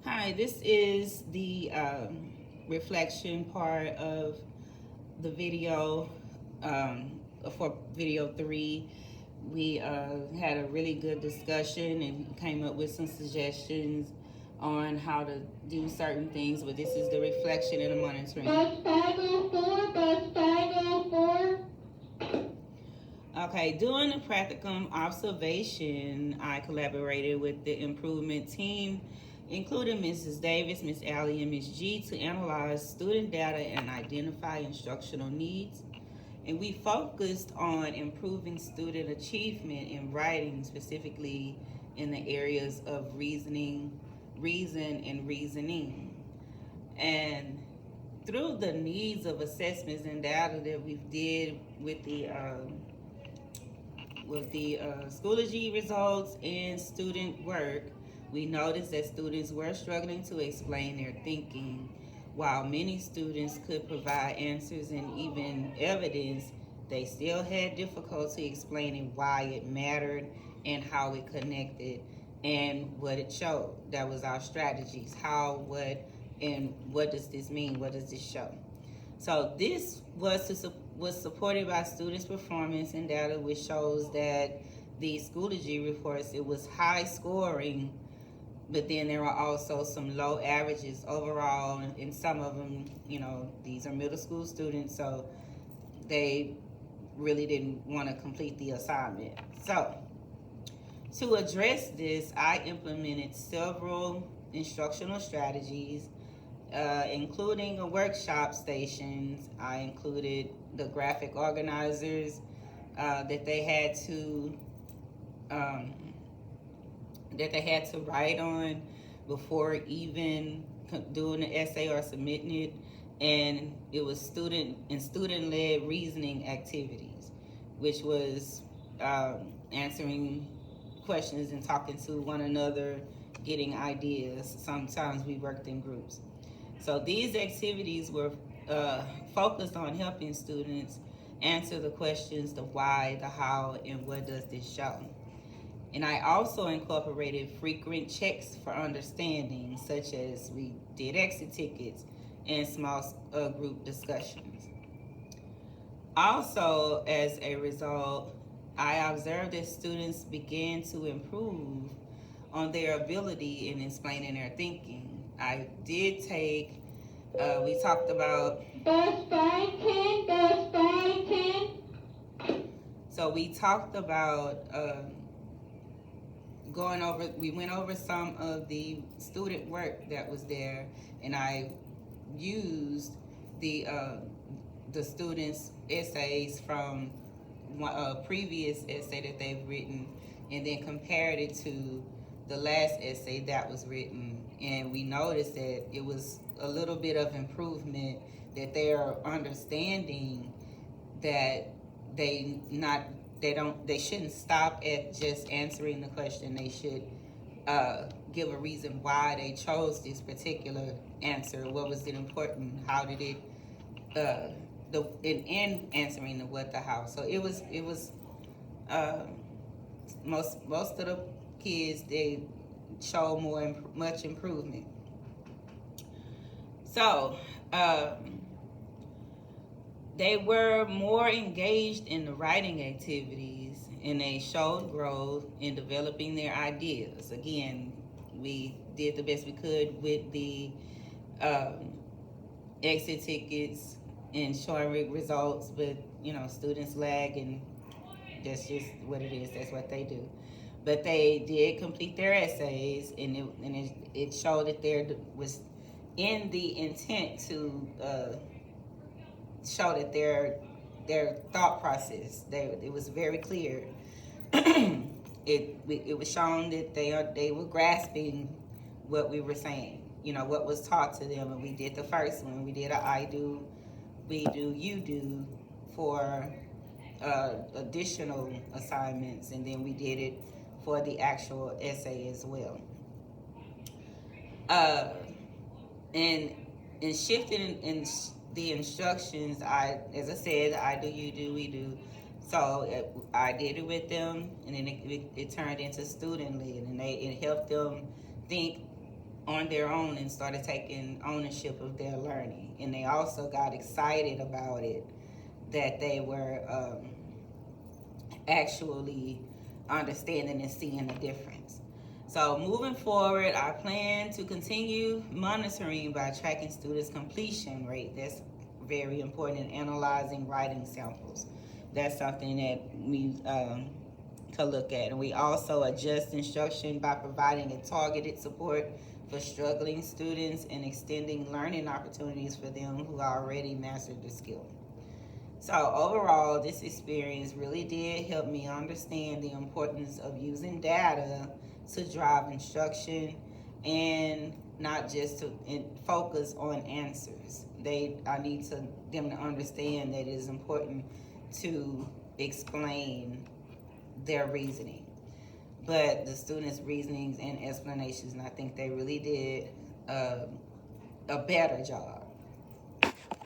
Hi, this is the reflection part of the video for video 3. We had a really good discussion and came up with some suggestions on how to do certain things, but this is the reflection and the monitoring. Bus 504, bus 504. Okay, during the practicum observation, I collaborated with the improvement team, including Mrs. Davis, Miss Alley, and Miss G, to analyze student data and identify instructional needs. And we focused on improving student achievement in writing, specifically in the areas of reasoning, reason, and reasoning. And through the needs of assessments and data that we did with the Schoology results and student work, we noticed that students were struggling to explain their thinking. While many students could provide answers and even evidence, they still had difficulty explaining why it mattered and how it connected and what it showed. That was our strategies. How, what, and what does this mean? What does this show? So this was supported by students' performance and data, which shows that the Schoology reports it was high scoring, but then there are also some low averages overall, and some of them, these are middle school students, so they really didn't want to complete the assignment. So to address this, I implemented several instructional strategies, including a workshop stations. I included the graphic organizers that they had to um, write on before even doing the essay or submitting it, and it was student-led reasoning activities, which was answering questions and talking to one another, getting ideas. Sometimes we worked in groups. So these activities were focused on helping students answer the questions, the why, the how, and what does this show. And I also incorporated frequent checks for understanding, such as we did exit tickets and small group discussions. Also, as a result, I observed that students began to improve on their ability in explaining their thinking. I did take, we talked about. Bus 510, bus 510. So we talked about we went over some of the student work that was there, and I used the students' essays from a previous essay that they've written, and then compared it to the last essay that was written, and we noticed that it was a little bit of improvement, that they're understanding that they shouldn't stop at just answering the question. They should give a reason why they chose this particular answer. What was it important? How did it in answering the what, the how. So it was most of the kids, they show much improvement. So they were more engaged in the writing activities, and they showed growth in developing their ideas. Again, we did the best we could with the exit tickets and showing results, but students lag, and that's just what it is. That's what they do. But they did complete their essays, and it showed that there was in the intent to show that their thought process, it was very clear. it was shown that they were grasping what we were saying, what was taught to them. And we did the first one. We did a I do, we do, you do for additional assignments, and then we did it for the actual essay as well. And shifting in the instructions, as I said, I do, you do, we do. So I did it with them, and then it turned into student led, and it helped them think on their own and started taking ownership of their learning. And they also got excited about it, that they were actually understanding and seeing the difference. So moving forward, I plan to continue monitoring by tracking students' completion rate. That's very important, in analyzing writing samples. That's something that we to look at. And we also adjust instruction by providing a targeted support for struggling students and extending learning opportunities for them who already mastered the skill. So overall, this experience really did help me understand the importance of using data to drive instruction and not just to focus on answers. I need them to understand that it is important to explain their reasoning. But the students' reasonings and explanations, and I think they really did a better job.